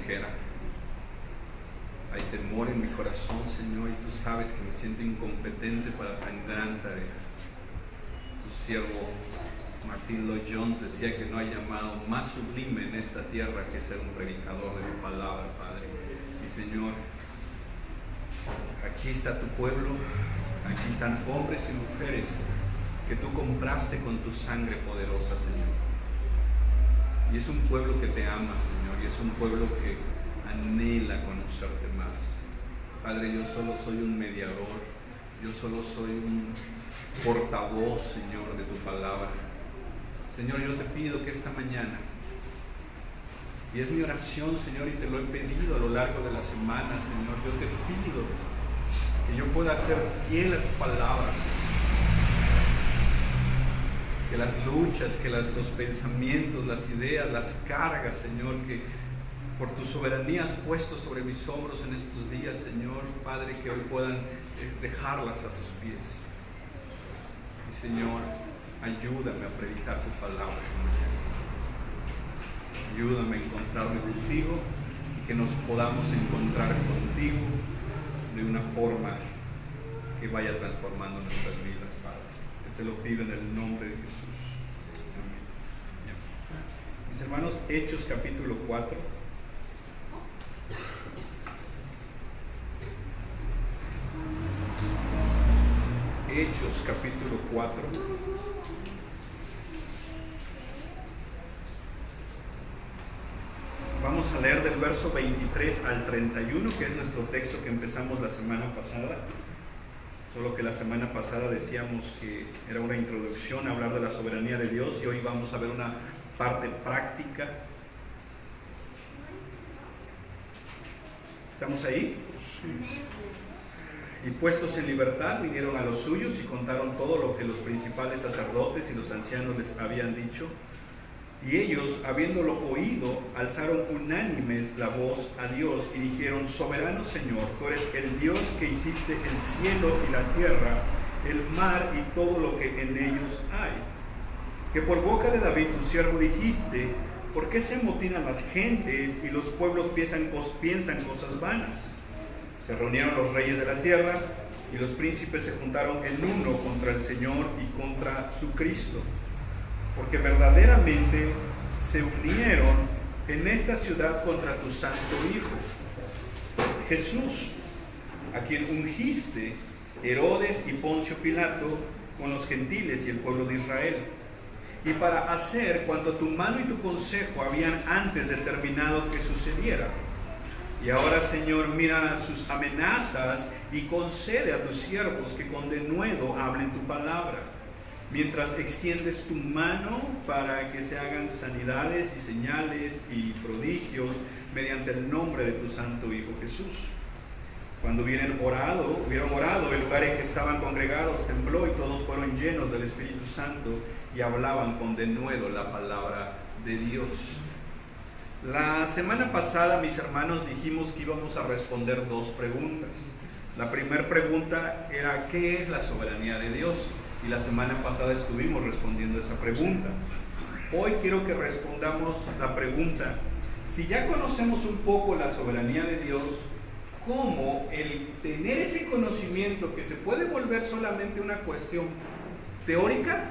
ligera. Hay temor en mi corazón, Señor, y tú sabes que me siento incompetente para tan gran tarea. Tu siervo Martin Lloyd Jones decía que no hay llamado más sublime en esta tierra que ser un predicador de tu palabra, Padre. Y Señor, aquí está tu pueblo, aquí están hombres y mujeres que tú compraste con tu sangre poderosa, Señor. Y es un pueblo que te ama, Señor, y es un pueblo que anhela conocerte más. Padre, yo solo soy un mediador, yo solo soy un portavoz, Señor, de tu palabra. Señor, yo te pido que esta mañana, y es mi oración, Señor, y te lo he pedido a lo largo de la semana, Señor, yo te pido que yo pueda ser fiel a tu palabra, Señor. Que las luchas, que los pensamientos, las ideas, las cargas, Señor, que por tu soberanía has puesto sobre mis hombros en estos días, Señor, Padre, que hoy puedan dejarlas a tus pies. Y Señor, ayúdame a predicar tu palabra esta mañana. Ayúdame a encontrarme contigo y que nos podamos encontrar contigo de una forma que vaya transformando nuestras vidas, Padre. Yo te lo pido en el nombre de Jesús. Amén. Mis hermanos, Hechos capítulo 4. Hechos capítulo 4. Vamos a leer del verso 23 al 31, que es nuestro texto que empezamos la semana pasada. Solo que la semana pasada decíamos que era una introducción a hablar de la soberanía de Dios, y hoy vamos a ver una parte práctica. ¿Estamos ahí? Y puestos en libertad vinieron a los suyos y contaron todo lo que los principales sacerdotes y los ancianos les habían dicho. Y ellos, habiéndolo oído, alzaron unánimes la voz a Dios y dijeron: Soberano Señor, tú eres el Dios que hiciste el cielo y la tierra, el mar y todo lo que en ellos hay. Que por boca de David tu siervo dijiste: ¿por qué se amotinan las gentes y los pueblos piensan cosas vanas? Se reunieron los reyes de la tierra y los príncipes se juntaron en uno contra el Señor y contra su Cristo, porque verdaderamente se unieron en esta ciudad contra tu santo Hijo, Jesús, a quien ungiste Herodes y Poncio Pilato con los gentiles y el pueblo de Israel, y para hacer cuanto tu mano y tu consejo habían antes determinado que sucediera. Y ahora, Señor, mira sus amenazas y concede a tus siervos que con denuedo hablen tu palabra, mientras extiendes tu mano para que se hagan sanidades y señales y prodigios mediante el nombre de tu santo Hijo Jesús. Cuando hubieron orado, el lugar en que estaban congregados tembló y todos fueron llenos del Espíritu Santo y hablaban con denuedo la palabra de Dios. La semana pasada, mis hermanos, dijimos que íbamos a responder dos preguntas. La primera pregunta era: ¿qué es la soberanía de Dios? Y la semana pasada estuvimos respondiendo esa pregunta. Hoy quiero que respondamos la pregunta: si ya conocemos un poco la soberanía de Dios, ¿cómo el tener ese conocimiento que se puede volver solamente una cuestión teórica,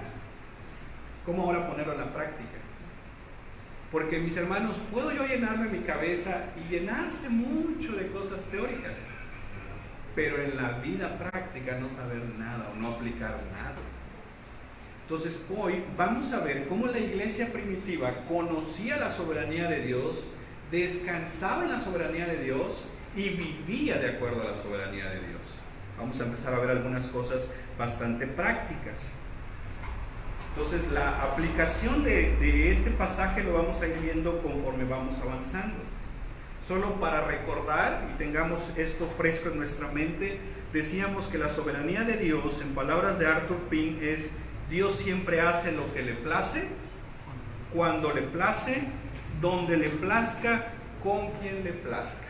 cómo ahora ponerlo en la práctica? Porque, mis hermanos, puedo yo llenarme mi cabeza y llenarse mucho de cosas teóricas, pero en la vida práctica no saber nada o no aplicar nada. Entonces hoy vamos a ver cómo la iglesia primitiva conocía la soberanía de Dios, descansaba en la soberanía de Dios y vivía de acuerdo a la soberanía de Dios. Vamos a empezar a ver algunas cosas bastante prácticas. Entonces la aplicación de este pasaje lo vamos a ir viendo conforme vamos avanzando. Solo para recordar y tengamos esto fresco en nuestra mente, decíamos que la soberanía de Dios, en palabras de Arthur Pink, es: Dios siempre hace lo que le place, cuando le place, donde le plazca, con quien le plazca.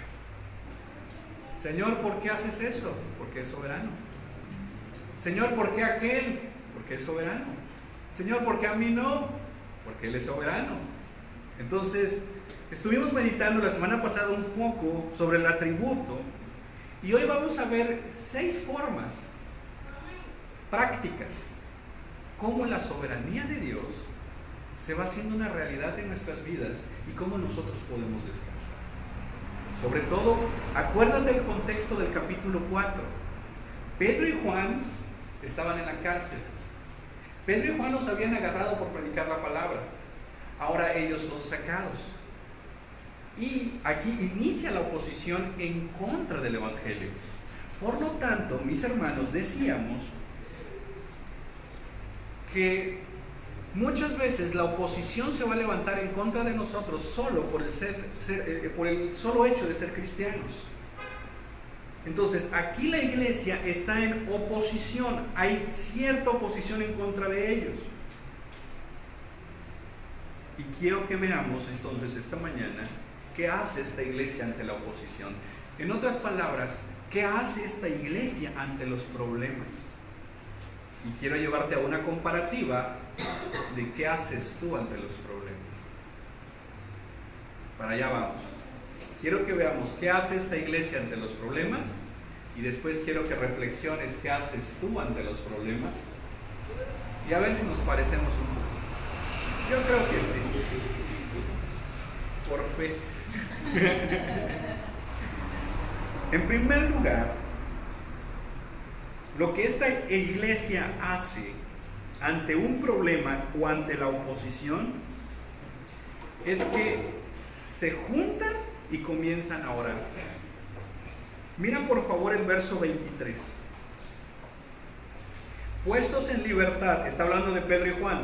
Señor, ¿por qué haces eso? Porque es soberano. Señor, ¿por qué aquel? Porque es soberano. Señor, ¿por qué a mí no? Porque Él es soberano. Entonces, Estuvimos meditando la semana pasada un poco sobre el atributo y hoy vamos a ver 6 formas prácticas cómo la soberanía de Dios se va haciendo una realidad en nuestras vidas y cómo nosotros podemos descansar. Sobre todo, acuérdate del contexto del capítulo 4. Pedro y Juan estaban en la cárcel. Pedro y Juan los habían agarrado por predicar la palabra. Ahora ellos son sacados. Y aquí inicia la oposición en contra del Evangelio. Por lo tanto, mis hermanos, decíamos que muchas veces la oposición se va a levantar en contra de nosotros solo por el solo hecho de ser cristianos. Entonces, aquí la iglesia está en oposición. Hay cierta oposición en contra de ellos. Y quiero que veamos entonces esta mañana qué hace esta iglesia ante la oposición. En otras palabras, ¿qué hace esta iglesia ante los problemas? Y quiero llevarte a una comparativa de qué haces tú ante los problemas. Para allá vamos. Quiero que veamos qué hace esta iglesia ante los problemas y después quiero que reflexiones qué haces tú ante los problemas y a ver si nos parecemos un poco. Yo creo que sí. Por fe. En primer lugar, lo que esta iglesia hace ante un problema o ante la oposición es que se juntan y comienzan a orar. Mira por favor el verso 23. Puestos en libertad, está hablando de Pedro y Juan,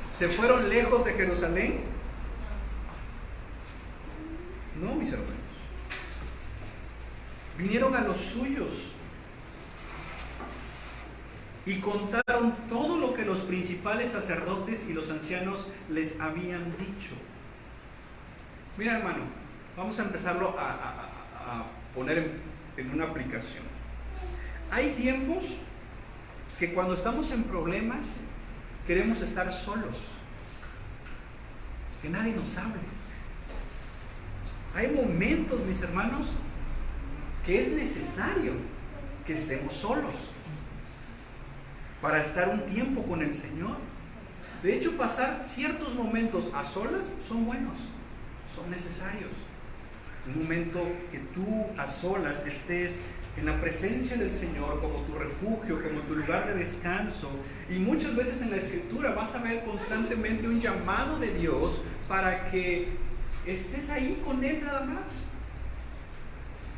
¿se fueron lejos de Jerusalén? No, mis hermanos. Vinieron a los suyos y contaron todo lo que los principales sacerdotes y los ancianos les habían dicho. Mira, hermano, vamos a empezarlo a poner en una aplicación. Hay tiempos que cuando estamos en problemas queremos estar solos, que nadie nos hable. Hay momentos, mis hermanos, que es necesario que estemos solos para estar un tiempo con el Señor. De hecho, pasar ciertos momentos a solas son buenos, son necesarios. Un momento que tú a solas estés en la presencia del Señor como tu refugio, como tu lugar de descanso. Y muchas veces en la Escritura vas a ver constantemente un llamado de Dios para que estés ahí con Él nada más.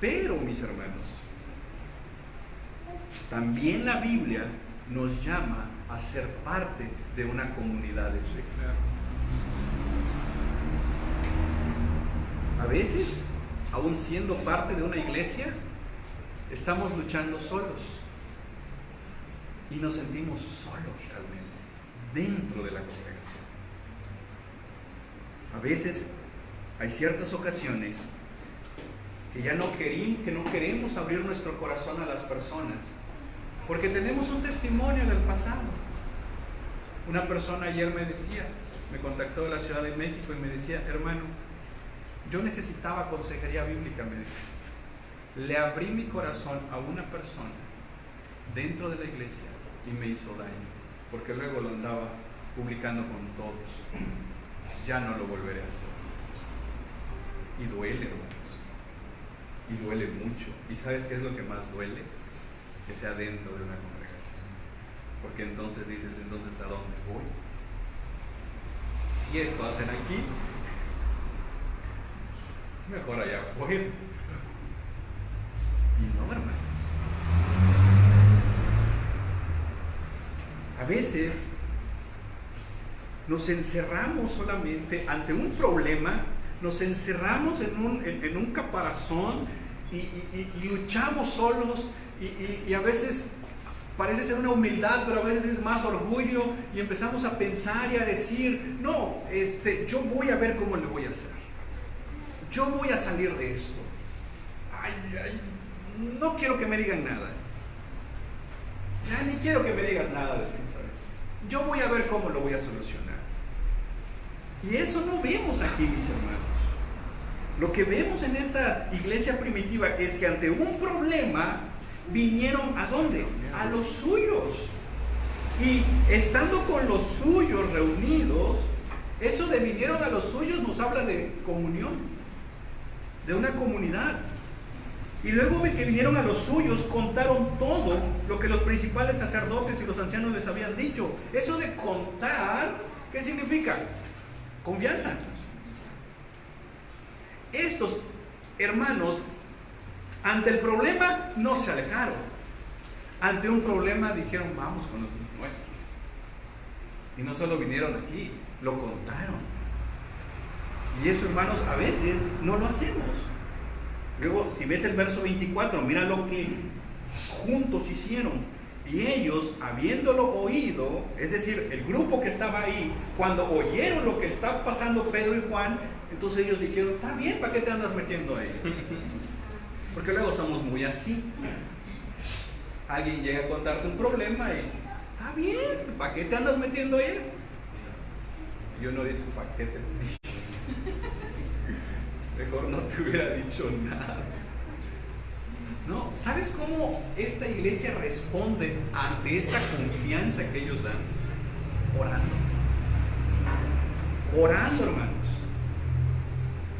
Pero, mis hermanos, también la Biblia nos llama a ser parte de una comunidad de fe. A veces, aún siendo parte de una iglesia, estamos luchando solos y nos sentimos solos realmente dentro de la congregación. A veces hay ciertas ocasiones que ya no queremos abrir nuestro corazón a las personas porque tenemos un testimonio del pasado. Una persona ayer me contactó de la Ciudad de México y me decía: hermano, yo necesitaba consejería bíblica, me dijo. Le abrí mi corazón a una persona dentro de la iglesia y me hizo daño, porque luego lo andaba publicando con todos. Ya no lo volveré a hacer. Y duele, hermanos. Y duele mucho. ¿Y sabes qué es lo que más duele? Que sea dentro de una congregación. Porque entonces dices, entonces ¿a dónde voy? Si esto hacen aquí, mejor allá afuera. Y no, hermanos. A veces nos encerramos solamente ante un problema, nos encerramos en un caparazón y luchamos solos y a veces parece ser una humildad, pero a veces es más orgullo y empezamos a pensar y a decir: no, yo voy a ver cómo le voy a hacer, yo voy a salir de esto, no quiero que me digan nada, ya ni quiero que me digas nada, decimos a veces, yo voy a ver cómo lo voy a solucionar. Y eso no vemos aquí, mis hermanos. Lo que vemos en esta iglesia primitiva es que ante un problema vinieron ¿a dónde? A los suyos. Y estando con los suyos reunidos, eso de vinieron a los suyos nos habla de comunión, de una comunidad. Y luego de que vinieron a los suyos, contaron todo lo que los principales sacerdotes y los ancianos les habían dicho. Eso de contar, ¿qué significa? Confianza. Estos hermanos, ante el problema, no se alejaron. Ante un problema dijeron, vamos con los nuestros. Y no solo vinieron aquí, lo contaron. Y eso, hermanos, a veces no lo hacemos. Luego, si ves el verso 24, mira lo que juntos hicieron. Y ellos, habiéndolo oído, es decir, el grupo que estaba ahí, cuando oyeron lo que estaba pasando Pedro y Juan, entonces ellos dijeron, está bien, ¿para qué te andas metiendo ahí? Porque luego somos muy así. Alguien llega a contarte un problema y, está bien, ¿para qué te andas metiendo ahí? Y uno dice, ¿para qué te metí? Mejor no te hubiera dicho nada. No, ¿sabes cómo esta iglesia responde ante esta confianza que ellos dan? Orando. Orando, hermanos.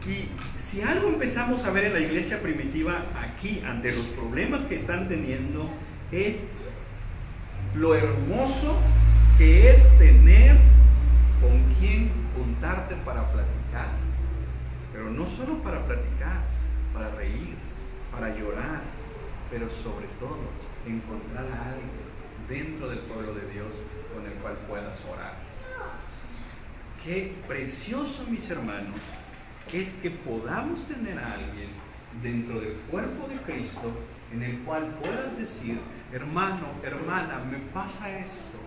Y si algo empezamos a ver en la iglesia primitiva aquí, ante los problemas que están teniendo, es lo hermoso que es tener con quién juntarte para platicar. Pero no solo para platicar, para reír, para llorar, pero sobre todo encontrar a alguien dentro del pueblo de Dios con el cual puedas orar. Qué precioso, mis hermanos, es que podamos tener a alguien dentro del cuerpo de Cristo en el cual puedas decir, hermano, hermana, me pasa esto.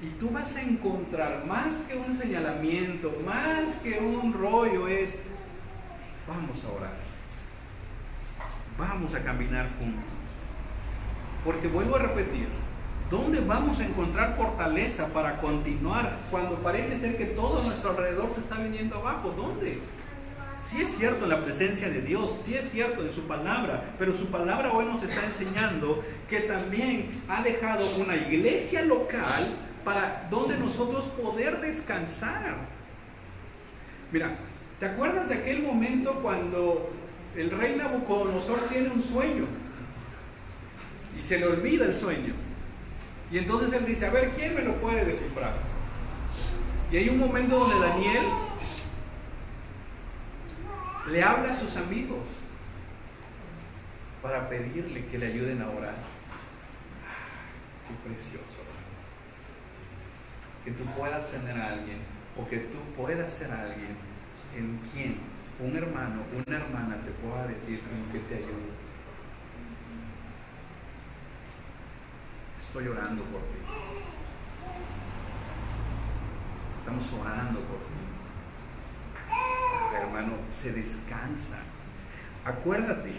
Y tú vas a encontrar más que un señalamiento, más que un rollo, es vamos a orar, vamos a caminar juntos. Porque vuelvo a repetir, ¿dónde vamos a encontrar fortaleza para continuar cuando parece ser que todo a nuestro alrededor se está viniendo abajo? ¿Dónde? Sí es cierto en la presencia de Dios, sí es cierto en su palabra, pero su palabra hoy nos está enseñando que también ha dejado una iglesia local para donde nosotros poder descansar. Mira, ¿te acuerdas de aquel momento cuando el rey Nabucodonosor tiene un sueño y se le olvida el sueño? Y entonces él dice, a ver, ¿quién me lo puede descifrar? Y hay un momento donde Daniel le habla a sus amigos para pedirle que le ayuden a orar. Qué precioso, hermanos. Que tú puedas tener a alguien, o que tú puedas ser alguien en quien un hermano, una hermana te pueda decir en qué te ayudo. Estoy orando por ti. Estamos orando por ti. Hermano, se descansa. Acuérdate,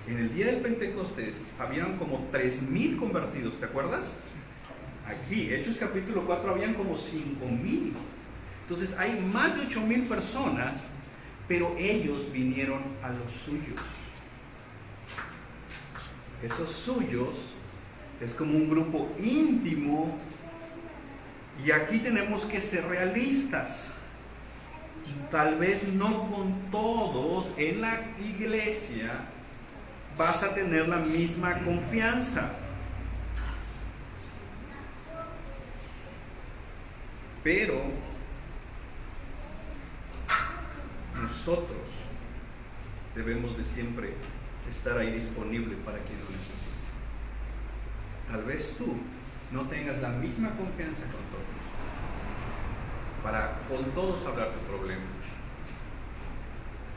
en el día del Pentecostés habían como 3,000 convertidos, ¿te acuerdas? Aquí, Hechos capítulo 4, habían como 5,000. Entonces hay más de 8,000 personas, pero ellos vinieron a los suyos. Esos suyos es como un grupo íntimo, y aquí tenemos que ser realistas. Tal vez no con todos en la iglesia vas a tener la misma confianza. Pero nosotros debemos de siempre estar ahí disponible para quien lo necesite. Tal vez tú no tengas la misma confianza con todos, para con todos hablar tu problema.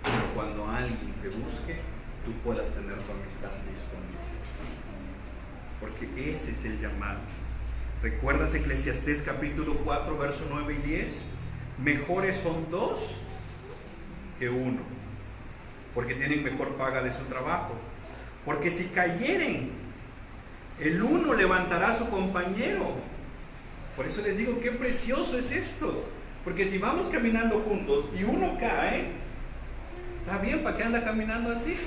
Pero cuando alguien te busque, tú puedas tener tu amistad disponible. Porque ese es el llamado. ¿Recuerdas Eclesiastés capítulo 4, verso 9 y 10? Mejores son 2 que 1, porque tienen mejor paga de su trabajo. Porque si cayeren, el uno levantará a su compañero. Por eso les digo, qué precioso es esto. Porque si vamos caminando juntos y uno cae, está bien, ¿para qué anda caminando así?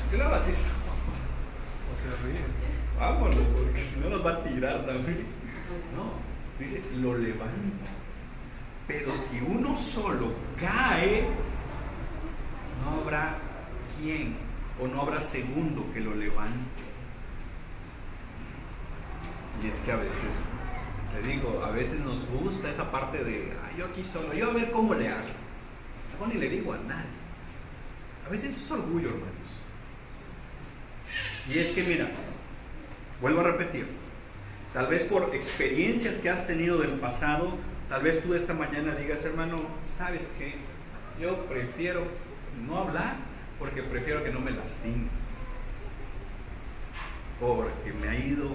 ¿Qué lo haces? O se ríe. Vámonos, porque si no nos va a tirar también. No, dice, lo levanta. Pero si uno solo cae, no habrá quien, o no habrá segundo que lo levante. Y es que a veces, te digo, a veces nos gusta esa parte de, yo aquí solo, yo a ver cómo le hago. No ni le digo a nadie. A veces eso es orgullo, hermanos. Y es que mira, vuelvo a repetir, tal vez por experiencias que has tenido del pasado, tal vez tú esta mañana digas, hermano, ¿sabes qué? Yo prefiero no hablar porque prefiero que no me lastime. Porque me ha ido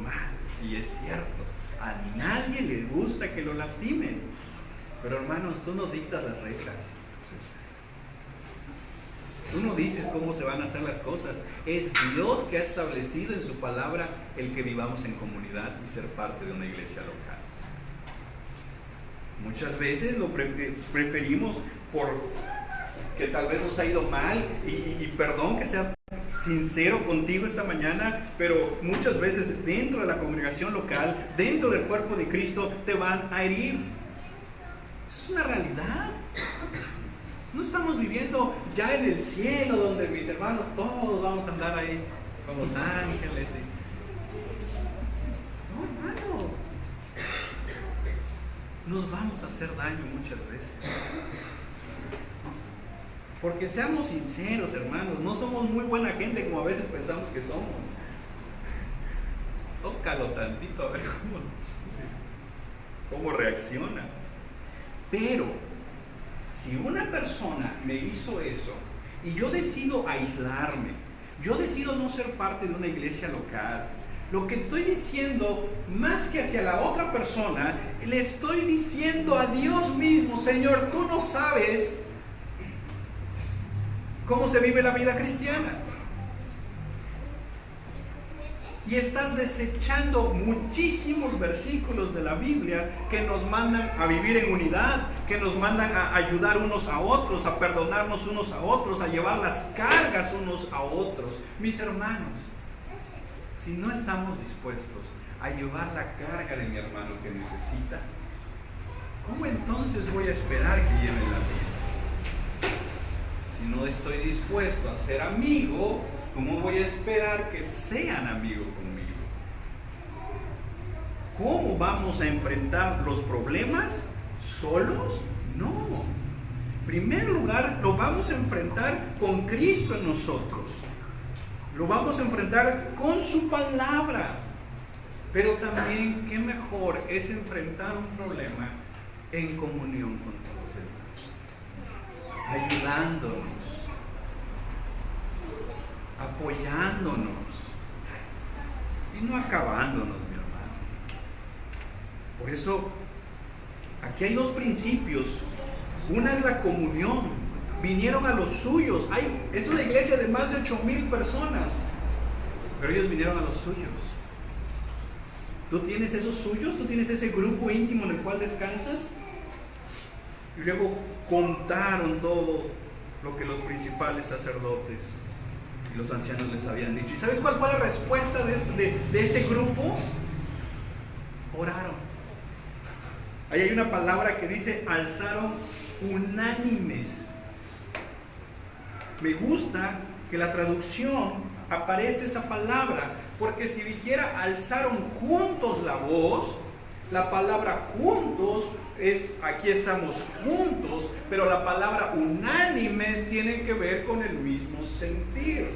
mal. Y es cierto, a nadie le gusta que lo lastimen. Pero hermanos, tú no dictas las reglas. Tú no dices cómo se van a hacer las cosas. Es Dios que ha establecido en su palabra el que vivamos en comunidad y ser parte de una iglesia local. Muchas veces lo preferimos por que tal vez nos ha ido mal y perdón que sea sincero contigo esta mañana, pero muchas veces dentro de la congregación local, dentro del cuerpo de Cristo, te van a herir. Eso es una realidad. No estamos viviendo ya en el cielo donde mis hermanos todos vamos a andar ahí con los ángeles. No, hermano. Nos vamos a hacer daño muchas veces. Porque seamos sinceros, hermanos, no somos muy buena gente como a veces pensamos que somos. Tócalo tantito a ver cómo reacciona. Pero si una persona me hizo eso y yo decido aislarme, yo decido no ser parte de una iglesia local, lo que estoy diciendo, más que hacia la otra persona, le estoy diciendo a Dios mismo, Señor, tú no sabes cómo se vive la vida cristiana. Y estás desechando muchísimos versículos de la Biblia que nos mandan a vivir en unidad, que nos mandan a ayudar unos a otros, a perdonarnos unos a otros, a llevar las cargas unos a otros. Mis hermanos, si no estamos dispuestos a llevar la carga de mi hermano que necesita, ¿cómo entonces voy a esperar que lleven la mía? Si no estoy dispuesto a ser amigo, ¿cómo voy a esperar que sean amigos conmigo? ¿Cómo vamos a enfrentar los problemas? ¿Solos? No. En primer lugar, lo vamos a enfrentar con Cristo en nosotros. Lo vamos a enfrentar con su palabra. Pero también, ¿qué mejor es enfrentar un problema en comunión con todos los demás? Ayudándonos, apoyándonos y no acabándonos, mi hermano. Por eso, aquí hay dos principios. Una es la comunión. Vinieron a los suyos. Es una iglesia de más de 8,000 personas, pero ellos vinieron a los suyos. ¿Tú tienes esos suyos? ¿Tú tienes ese grupo íntimo en el cual descansas? Y luego contaron todo lo que los principales sacerdotes y los ancianos les habían dicho. ¿Y sabes cuál fue la respuesta de ese grupo? Oraron. Ahí hay una palabra que dice, alzaron unánimes. Me gusta que la traducción aparece esa palabra, porque si dijera alzaron juntos la voz, la palabra juntos es aquí estamos juntos, pero la palabra unánimes tiene que ver con el mismo sentir.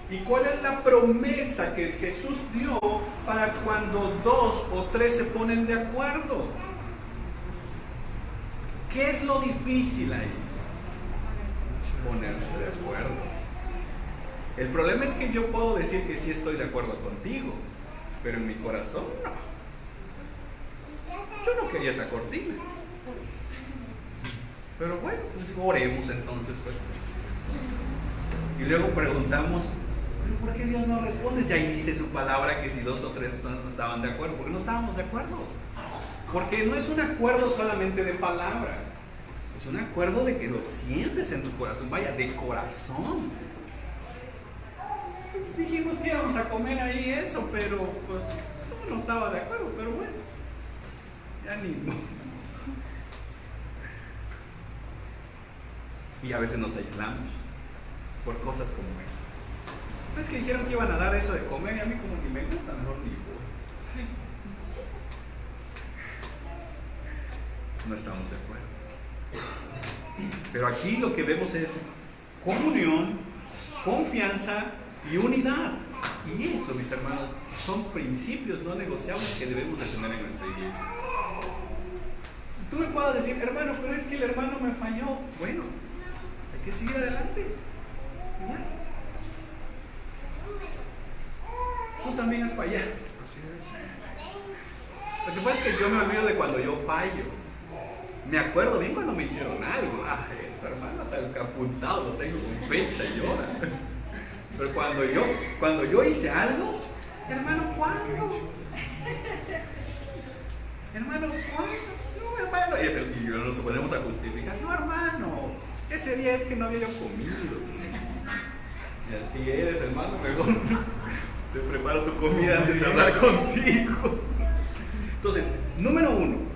¿Y cuál es la promesa que Jesús dio para cuando 2 o 3 se ponen de acuerdo? ¿Qué es lo difícil ahí? Ponerse de acuerdo. El problema es que yo puedo decir que sí estoy de acuerdo contigo, pero en mi corazón no. Yo no quería esa cortina. Pero bueno, pues oremos entonces, pues. Y luego preguntamos, ¿pero por qué Dios no responde? Si ahí dice su palabra que si 2 o 3 no estaban de acuerdo, porque no estábamos de acuerdo. Porque no es un acuerdo solamente de palabra, es un acuerdo de que lo sientes en tu corazón, vaya, de corazón. Pues dijimos que íbamos a comer ahí eso, pero pues no estaba de acuerdo, pero bueno, ya ni modo. Y a veces nos aislamos por cosas como esas. No es que dijeron que iban a dar eso de comer y a mí como que me gusta, mejor ni voy. No estamos de acuerdo. Pero aquí lo que vemos es comunión, confianza y unidad. Y eso, mis hermanos, son principios no negociables que debemos de tener en nuestra iglesia. Tú me puedes decir, hermano, pero es que el hermano me falló. Bueno, hay que seguir adelante. ¿Ya? Tú también has fallado. Así es. Lo que pasa es que yo me olvido de cuando yo fallo. Me acuerdo bien cuando me hicieron algo. Ah, eso, hermano, está apuntado, lo tengo con fecha y hora. Pero cuando yo hice algo, hermano, ¿cuándo? Hermano, ¿cuándo? No, hermano. Y nos ponemos a justificar. No, hermano, ese día es que no había yo comido. Y así eres, hermano, mejor te preparo tu comida antes de hablar contigo. Entonces, número 1,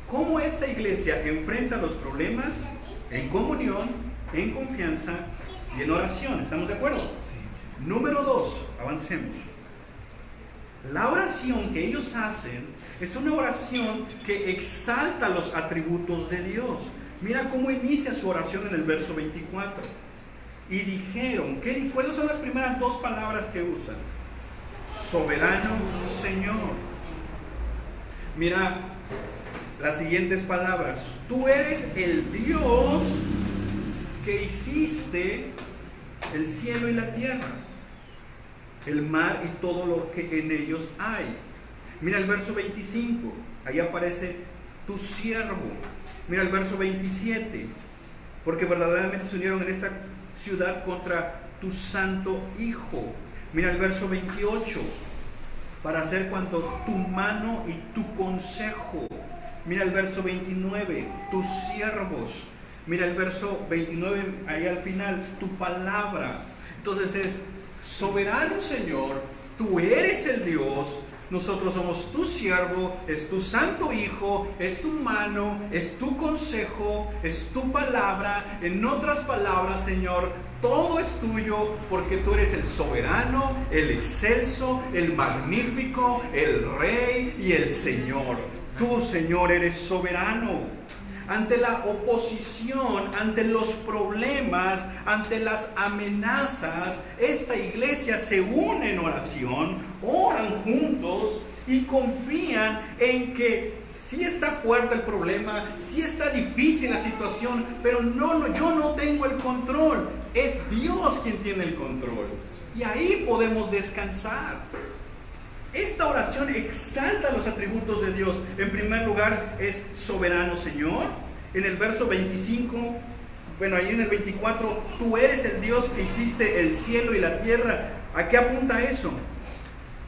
¿cómo esta iglesia enfrenta los problemas? En comunión, en confianza y en oración. ¿Estamos de acuerdo? Sí. Número 2, avancemos. La oración que ellos hacen es una oración que exalta los atributos de Dios. Mira cómo inicia su oración en el verso 24. Y dijeron, ¿cuáles son las primeras dos palabras que usan? Soberano Señor. Mira las siguientes palabras. Tú eres el Dios que hiciste el cielo y la tierra, el mar y todo lo que en ellos hay. Mira el verso 25, ahí aparece tu siervo. Mira el verso 27, porque verdaderamente se unieron en esta ciudad contra tu santo Hijo. Mira el verso 28, para hacer cuanto tu mano y tu consejo. Mira el verso 29, tus siervos. Mira el verso 29, ahí al final, tu palabra. Entonces es, soberano Señor, tú eres el Dios, nosotros somos tu siervo, es tu santo Hijo, es tu mano, es tu consejo, es tu palabra. En otras palabras, Señor, todo es tuyo porque tú eres el soberano, el excelso, el magnífico, el Rey y el Señor. Tú, Señor, eres soberano. Ante la oposición, ante los problemas, ante las amenazas, esta iglesia se une en oración, oran juntos y confían en que sí está fuerte el problema, sí está difícil la situación, pero yo no tengo el control, es Dios quien tiene el control. Y ahí podemos descansar. Esta oración exalta los atributos de Dios. En primer lugar es soberano Señor. En el verso 25, bueno, ahí en el 24, tú eres el Dios que hiciste el cielo y la tierra. ¿A qué apunta eso?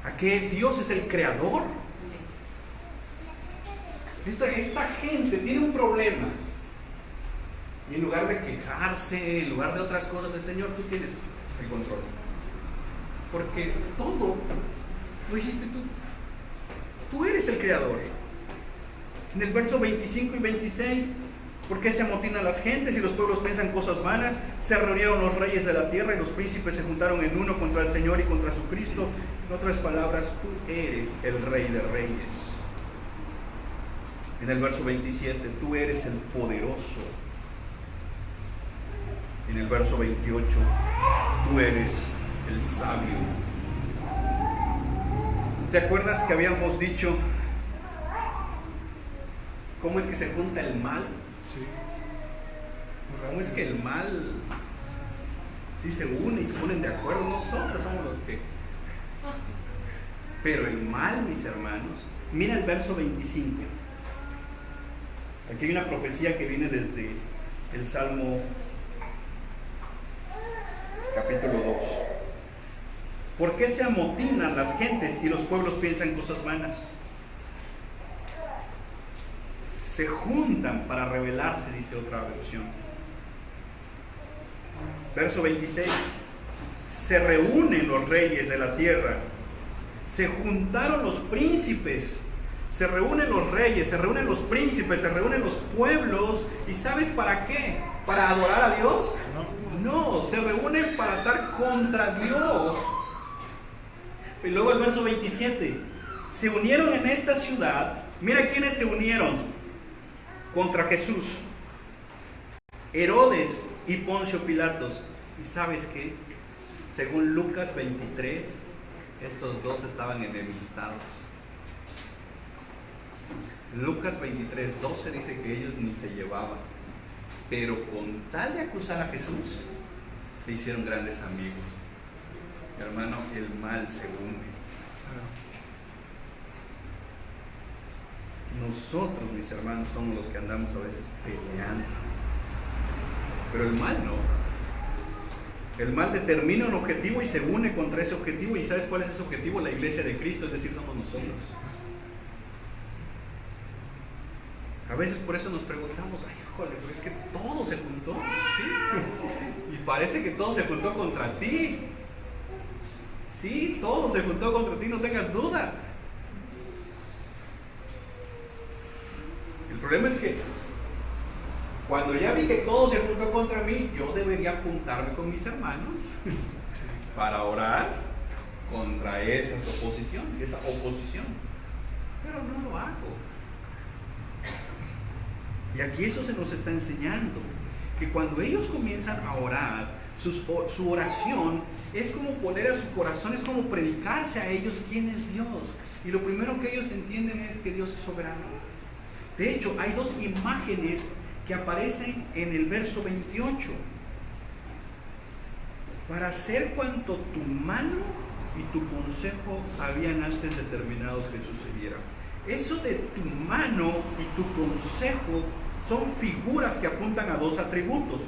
A que Dios es el creador. Esta gente tiene un problema. Y en lugar de quejarse, en lugar de otras cosas, el Señor, tú tienes el control. Porque todo lo hiciste tú. Tú eres el creador. En el verso 25 y 26, ¿por qué se amotinan las gentes y los pueblos piensan cosas vanas? Se reunieron los reyes de la tierra y los príncipes se juntaron en uno contra el Señor y contra su Cristo. En otras palabras, tú eres el Rey de Reyes. En el verso 27, tú eres el poderoso. En el verso 28, tú eres el sabio. ¿Te acuerdas que habíamos dicho cómo es que se junta el mal? Sí. ¿Cómo es que el mal sí se une y se ponen de acuerdo? Nosotros somos los que... Pero el mal, mis hermanos, mira el verso 25. Aquí hay una profecía que viene desde el Salmo capítulo 2. ¿Por qué se amotinan las gentes y los pueblos piensan cosas vanas? se juntan para rebelarse, dice otra versión. Verso 26, se reúnen los reyes de la tierra, se juntaron los príncipes, se reúnen los reyes, se reúnen los príncipes, se reúnen los pueblos. ¿Y sabes para qué? ¿Para adorar a Dios? No, se reúnen para estar contra Dios. Y luego el verso 27, se unieron en esta ciudad. Mira quiénes se unieron contra Jesús: Herodes y Poncio Pilatos. ¿Y sabes qué? Según Lucas 23, estos dos estaban enemistados. Lucas 23, 12 dice que ellos ni se llevaban, pero con tal de acusar a Jesús, se hicieron grandes amigos. Hermano, el mal se une. Nosotros, mis hermanos, somos los que andamos a veces peleando, pero el mal no. El mal determina un objetivo y se une contra ese objetivo. ¿Y sabes cuál es ese objetivo? La iglesia de Cristo, es decir, somos nosotros. A veces por eso nos preguntamos, ay, jole, pero es que todo se juntó, ¿sí? Y parece que todo se juntó contra ti. Sí, todo se juntó contra ti, no tengas duda. El problema es que cuando ya vi que todo se juntó contra mí, yo debería juntarme con mis hermanos para orar contra esa oposición. Pero no lo hago. Y aquí eso se nos está enseñando, que cuando ellos comienzan a orar, su oración es como poner a su corazón, es como predicarse a ellos quién es Dios. Y lo primero que ellos entienden es que Dios es soberano. De hecho, hay dos imágenes que aparecen en el verso 28. Para hacer cuanto tu mano y tu consejo habían antes determinado que sucediera. Eso de tu mano y tu consejo son figuras que apuntan a dos atributos.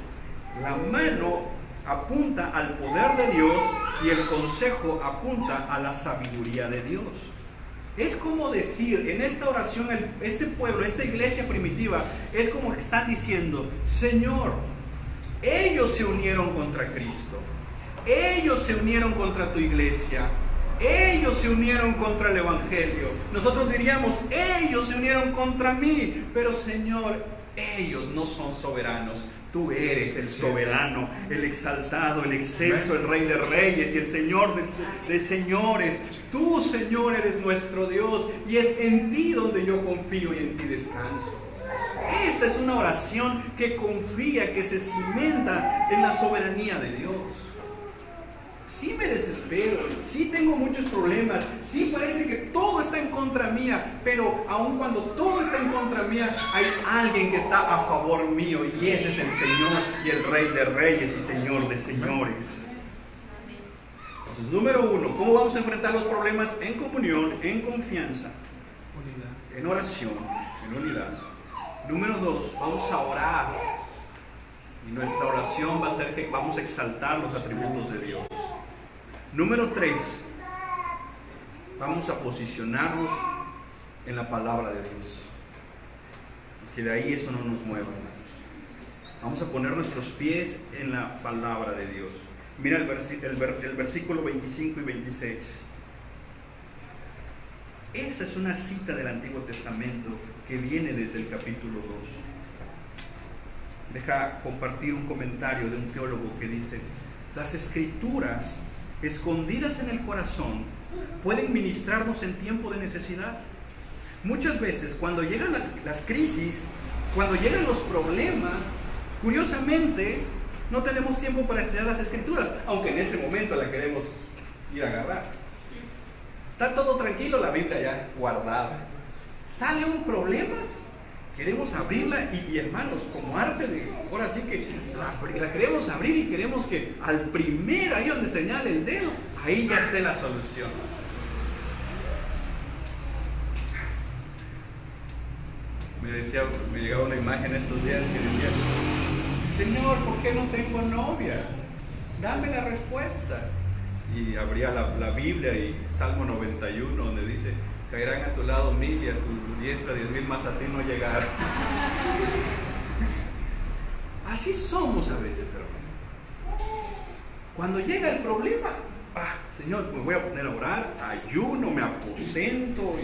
La mano apunta al poder de Dios y el consejo apunta a la sabiduría de Dios. Es como decir, en esta oración, este pueblo, esta iglesia primitiva, es como que están diciendo: Señor, ellos se unieron contra Cristo, ellos se unieron contra tu iglesia, ellos se unieron contra el Evangelio. Nosotros diríamos: ellos se unieron contra mí. Pero Señor, ellos no son soberanos. Tú eres el soberano, el exaltado, el excelso, el Rey de Reyes y el Señor de señores. Tú, Señor, eres nuestro Dios, y es en ti donde yo confío y en ti descanso. Esta es una oración que confía, que se cimenta en la soberanía de Dios. Sí me desespero, sí tengo muchos problemas, sí parece que todo está en contra mía, pero aun cuando todo está en contra mía, hay alguien que está a favor mío, y ese es el Señor y el Rey de Reyes y Señor de señores. Entonces, número uno, ¿cómo vamos a enfrentar los problemas? En comunión, en confianza, en oración, en unidad. Número dos, vamos a orar, y nuestra oración va a ser que vamos a exaltar los atributos de Dios. Número 3, vamos a posicionarnos en la palabra de Dios, que de ahí eso no nos mueva, hermanos. Vamos a poner nuestros pies en la palabra de Dios. Mira el versículo 25 y 26. Esa es una cita del Antiguo Testamento que viene desde el capítulo 2. Deja compartir un comentario de un teólogo que dice: las escrituras escondidas en el corazón pueden ministrarnos en tiempo de necesidad. Muchas veces cuando llegan las crisis, cuando llegan los problemas, curiosamente no tenemos tiempo para estudiar las escrituras, aunque en ese momento la queremos ir a agarrar. Está todo tranquilo, la Biblia ya guardada. Sale un problema, queremos abrirla y hermanos, como arte de, ahora sí que la queremos abrir y queremos que al primero, ahí donde señale el dedo, ahí ya esté la solución. Me llegaba una imagen estos días que decía: Señor, ¿por qué no tengo novia? Dame la respuesta. Y abría la Biblia y Salmo 91, donde dice: Caerán a tu lado 1000 y a tu diestra 10,000, más a ti no llegar. Así somos a veces, hermano. Cuando llega el problema, Señor, me voy a poner a orar, ayuno, me aposento.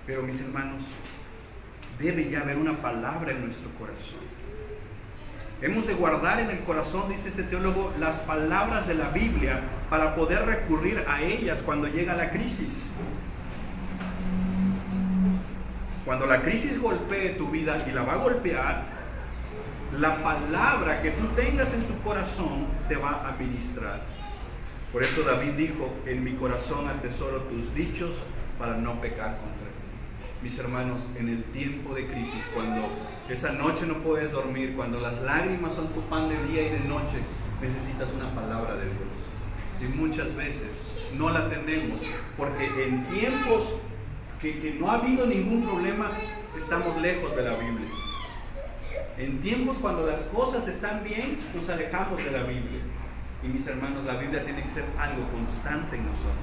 Pero mis hermanos, debe ya haber una palabra en nuestro corazón. Hemos de guardar en el corazón, dice este teólogo, las palabras de la Biblia para poder recurrir a ellas cuando llega la crisis. Cuando la crisis golpee tu vida, y la va a golpear, la palabra que tú tengas en tu corazón te va a ministrar. Por eso David dijo: en mi corazón atesoro tus dichos para no pecar contra ti. Mis hermanos, en el tiempo de crisis, cuando esa noche no puedes dormir, cuando las lágrimas son tu pan de día y de noche, necesitas una palabra de Dios. Y muchas veces no la tenemos, porque en tiempos que no ha habido ningún problema, estamos lejos de la Biblia. En tiempos cuando las cosas están bien, nos alejamos de la Biblia. Y mis hermanos, la Biblia tiene que ser algo constante en nosotros.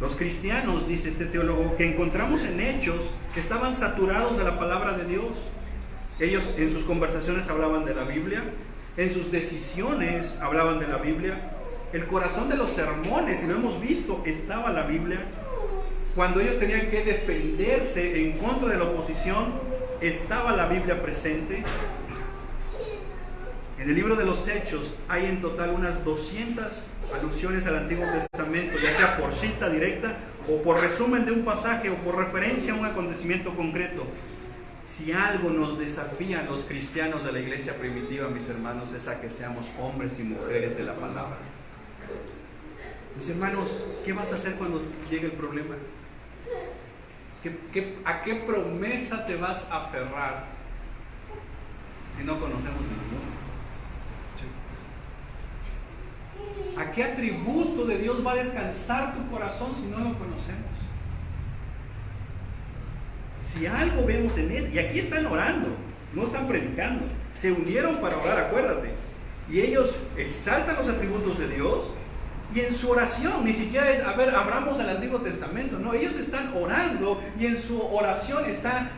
Los cristianos, dice este teólogo, que encontramos en Hechos, estaban saturados de la palabra de Dios. Ellos en sus conversaciones hablaban de la Biblia, en sus decisiones hablaban de la Biblia. El corazón de los sermones, y lo hemos visto, estaba la Biblia. Cuando ellos tenían que defenderse en contra de la oposición, estaba la Biblia presente. En el libro de los Hechos hay en total unas 200 alusiones al Antiguo Testamento, ya sea por cita directa o por resumen de un pasaje o por referencia a un acontecimiento concreto. Si algo nos desafía a los cristianos de la iglesia primitiva, mis hermanos, es a que seamos hombres y mujeres de la palabra. Mis hermanos, ¿qué vas a hacer cuando llegue el problema? ¿A qué promesa te vas a aferrar si no conocemos ninguno? ¿A qué atributo de Dios va a descansar tu corazón si no lo conocemos? Si algo vemos en él, y aquí están orando, no están predicando, se unieron para orar, acuérdate, y ellos exaltan los atributos de Dios, y en su oración, ni siquiera es, abramos el Antiguo Testamento, no, ellos están orando, y en su oración están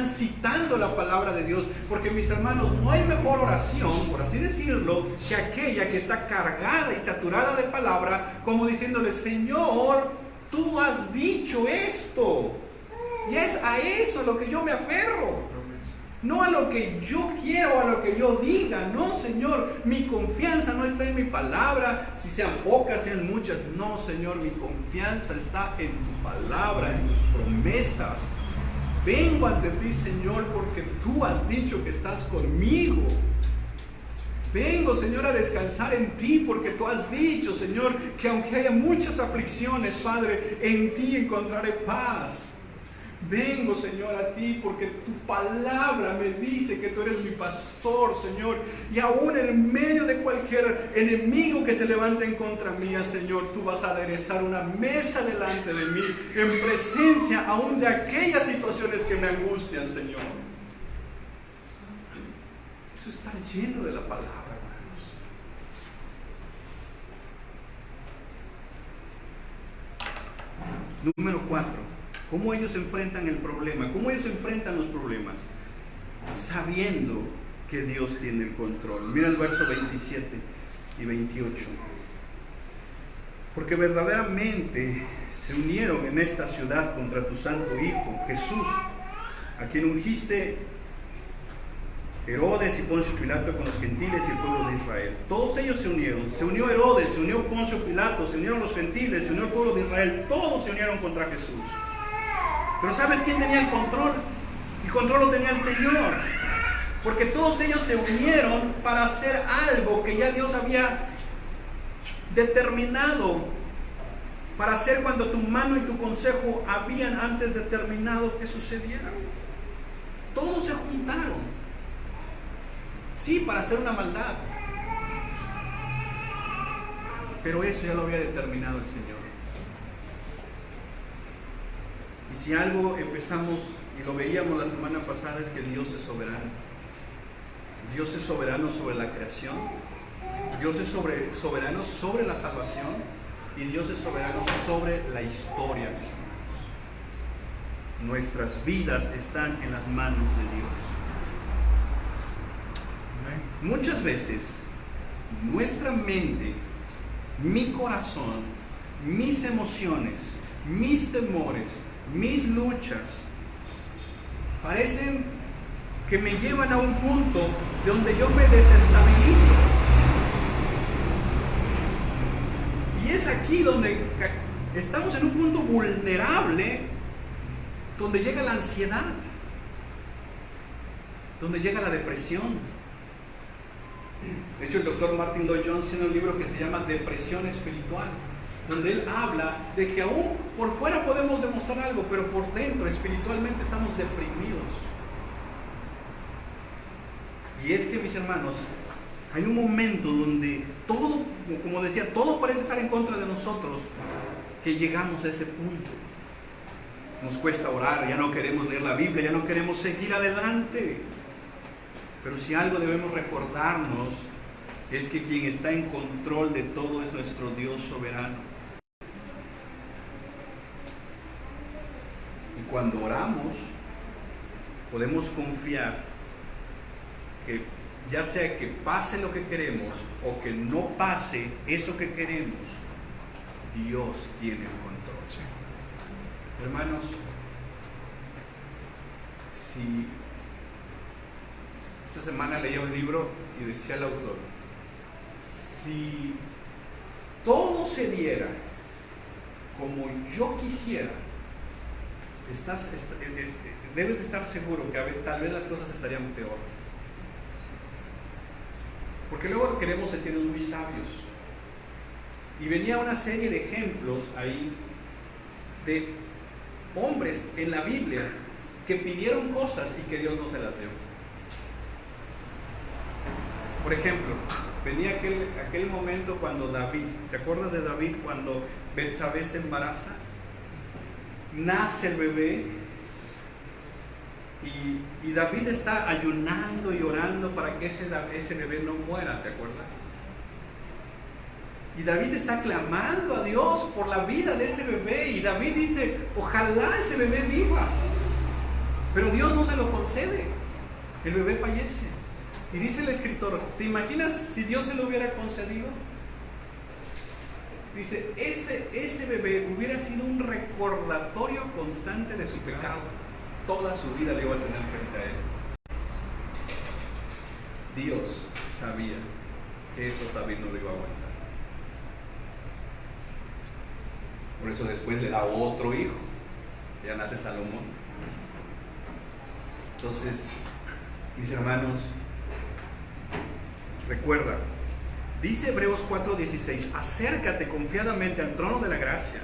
citando la palabra de Dios, porque mis hermanos, no hay mejor oración, por así decirlo, que aquella que está cargada y saturada de palabra, como diciéndole: Señor, tú has dicho esto, y es a eso a lo que yo me aferro. No a lo que yo quiero, a lo que yo diga. No, Señor, mi confianza no está en mi palabra, si sean pocas, sean muchas. No, Señor, mi confianza está en tu palabra, en tus promesas. Vengo ante ti, Señor, porque tú has dicho que estás conmigo. Vengo, Señor, a descansar en ti, porque tú has dicho, Señor, que aunque haya muchas aflicciones, Padre, en ti encontraré paz. Vengo, Señor, a ti porque tu palabra me dice que tú eres mi pastor, Señor, y aún en medio de cualquier enemigo que se levante en contra mía, Señor, tú vas a aderezar una mesa delante de mí, en presencia aún de aquellas situaciones que me angustian, Señor. Eso está lleno de la palabra, hermanos. Número 4. ¿Cómo ellos enfrentan el problema? ¿Cómo ellos enfrentan los problemas? Sabiendo que Dios tiene el control. Mira el verso 27 y 28. Porque verdaderamente se unieron en esta ciudad contra tu santo Hijo, Jesús, a quien ungiste Herodes y Poncio Pilato con los gentiles y el pueblo de Israel. Todos ellos se unieron. Se unió Herodes, se unió Poncio Pilato, se unieron los gentiles, se unió el pueblo de Israel. Todos se unieron contra Jesús. Pero ¿sabes quién tenía el control? El control lo tenía el Señor. Porque todos ellos se unieron para hacer algo que ya Dios había determinado para hacer cuando tu mano y tu consejo habían antes determinado que sucediera. Todos se juntaron. Sí, para hacer una maldad. Pero eso ya lo había determinado el Señor. Y si algo empezamos, y lo veíamos la semana pasada, es que Dios es soberano. Dios es soberano sobre la creación. Dios es soberano sobre la salvación. Y Dios es soberano sobre la historia, mis hermanos. Nuestras vidas están en las manos de Dios. Muchas veces, nuestra mente, mi corazón, mis emociones, mis temores, mis luchas, parecen que me llevan a un punto donde yo me desestabilizo. Y es aquí donde estamos en un punto vulnerable, donde llega la ansiedad, donde llega la depresión. De hecho, el doctor Martin Lloyd-Jones tiene un libro que se llama Depresión Espiritual, donde él habla de que aún por fuera podemos demostrar algo, pero por dentro, espiritualmente, estamos deprimidos. Y es que, mis hermanos, hay un momento donde todo, como decía, todo parece estar en contra de nosotros, que llegamos a ese punto. Nos cuesta orar, ya no queremos leer la Biblia, ya no queremos seguir adelante. Pero si algo debemos recordarnos, es que quien está en control de todo es nuestro Dios soberano. Y cuando oramos, podemos confiar que ya sea que pase lo que queremos o que no pase eso que queremos, Dios tiene el control. Hermanos, si esta semana leí un libro y decía el autor, si todo se diera como yo quisiera, debes de estar seguro que tal vez las cosas estarían peor. Porque luego queremos sentirnos muy sabios. Y venía una serie de ejemplos ahí de hombres en la Biblia que pidieron cosas y que Dios no se las dio. Por ejemplo, venía aquel momento cuando David, ¿te acuerdas de David cuando Betsabé se embaraza? Nace el bebé y David está ayunando y orando para que ese bebé no muera, ¿te acuerdas? Y David está clamando a Dios por la vida de ese bebé y David dice, ojalá ese bebé viva. Pero Dios no se lo concede, el bebé fallece. Y dice el escritor, ¿te imaginas si Dios se lo hubiera concedido? Dice, ese bebé hubiera sido un recordatorio constante de su pecado. Toda su vida le iba a tener frente a él. Dios sabía que eso David no lo iba a aguantar. Por eso después le da otro hijo. Ya nace Salomón. Entonces, mis hermanos, recuerda, dice Hebreos 4:16, acércate confiadamente al trono de la gracia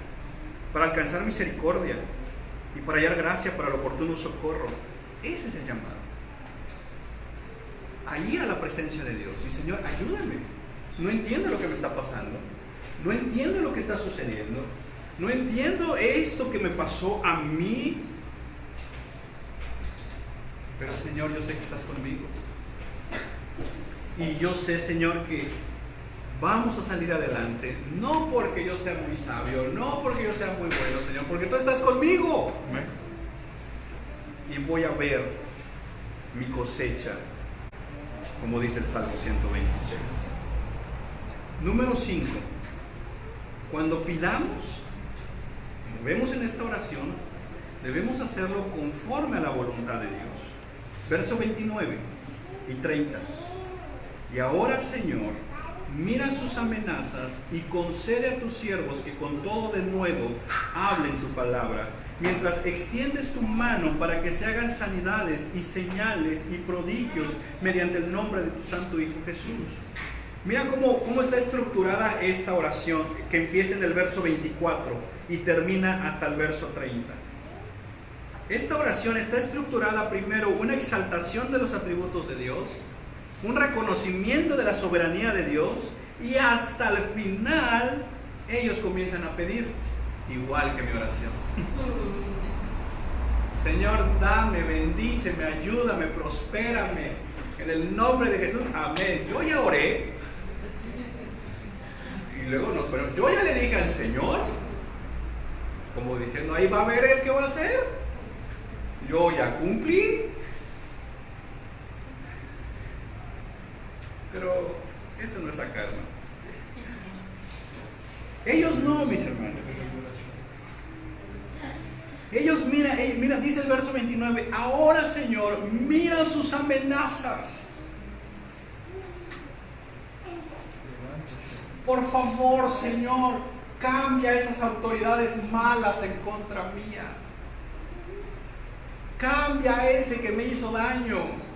para alcanzar misericordia y para hallar gracia para el oportuno socorro. Ese es el llamado. A ir a la presencia de Dios y Señor, ayúdame. No entiendo lo que me está pasando. No entiendo lo que está sucediendo. No entiendo esto que me pasó a mí. Pero Señor, yo sé que estás conmigo. Y yo sé, Señor, que vamos a salir adelante. No porque yo sea muy sabio, no porque yo sea muy bueno, Señor, porque tú estás conmigo. Y voy a ver mi cosecha, como dice el Salmo 126. Número 5. Cuando pidamos, como vemos en esta oración, debemos hacerlo conforme a la voluntad de Dios. Verso 29 y 30. Y ahora, Señor, mira sus amenazas y concede a tus siervos que con todo de nuevo hablen tu palabra, mientras extiendes tu mano para que se hagan sanidades y señales y prodigios mediante el nombre de tu santo Hijo Jesús. Mira cómo está estructurada esta oración, que empieza en el verso 24 y termina hasta el verso 30. Esta oración está estructurada primero una exaltación de los atributos de Dios, un reconocimiento de la soberanía de Dios, y hasta el final ellos comienzan a pedir, igual que mi oración. Señor, dame, bendíceme, ayúdame, prospérame, en el nombre de Jesús, amén. Yo ya oré, y Y luego nos ponemos, yo ya le dije al Señor, como diciendo, ahí va a ver Él qué va a hacer. Yo ya cumplí. Pero eso no es acá, hermanos. Ellos no, mis hermanos. Ellos mira, dice el verso 29, ahora Señor, mira sus amenazas. Por favor, Señor, cambia esas autoridades malas en contra mía. Cambia a ese que me hizo daño.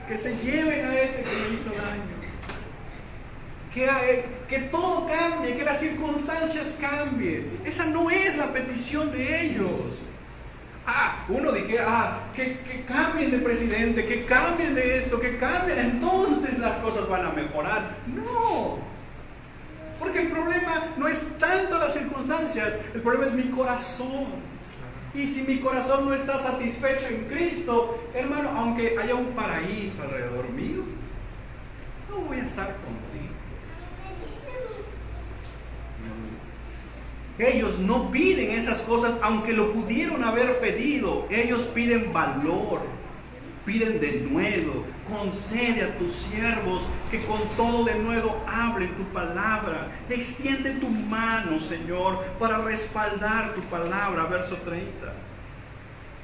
Que se lleven a ese que me hizo daño. Que todo cambie, que las circunstancias cambien. Esa no es la petición de ellos. Uno dije, que cambien de presidente, que cambien de esto, que cambien, entonces las cosas van a mejorar. No, porque el problema no es tanto las circunstancias, el problema es mi corazón. Y si mi corazón no está satisfecho en Cristo, hermano, aunque haya un paraíso alrededor mío, no voy a estar contento. Ellos no piden esas cosas, aunque lo pudieron haber pedido. Ellos piden valor, piden denuedo. Concede a tus siervos que con todo denuedo hablen tu palabra. Extiende tu mano, Señor, para respaldar tu palabra. Verso 30.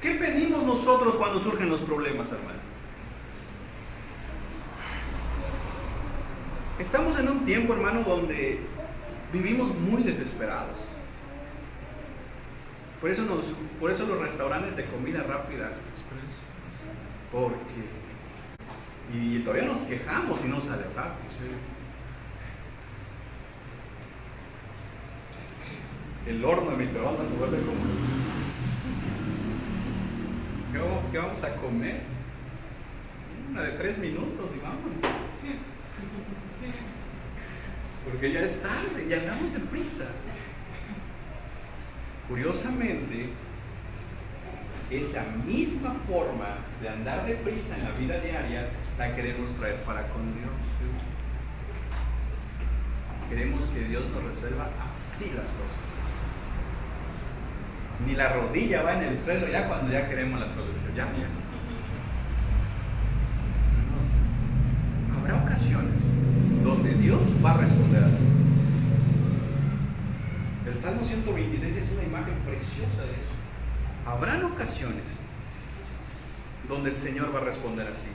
¿Qué pedimos nosotros cuando surgen los problemas, hermano? Estamos en un tiempo, hermano, donde vivimos muy desesperados. Por eso los restaurantes de comida rápida, y todavía nos quejamos y no sale rápido. El horno de microondas se vuelve como, ¿qué vamos a comer? Una de 3 minutos y vámonos. Porque ya es tarde, ya andamos deprisa. Curiosamente, esa misma forma de andar deprisa en la vida diaria la queremos traer para con Dios. Queremos que Dios nos resuelva así las cosas. Ni la rodilla va en el suelo ya cuando ya queremos la solución. Ya. Habrá ocasiones donde Dios va a responder así. El Salmo 126 es una imagen preciosa de eso. Habrán ocasiones donde el Señor va a responder así,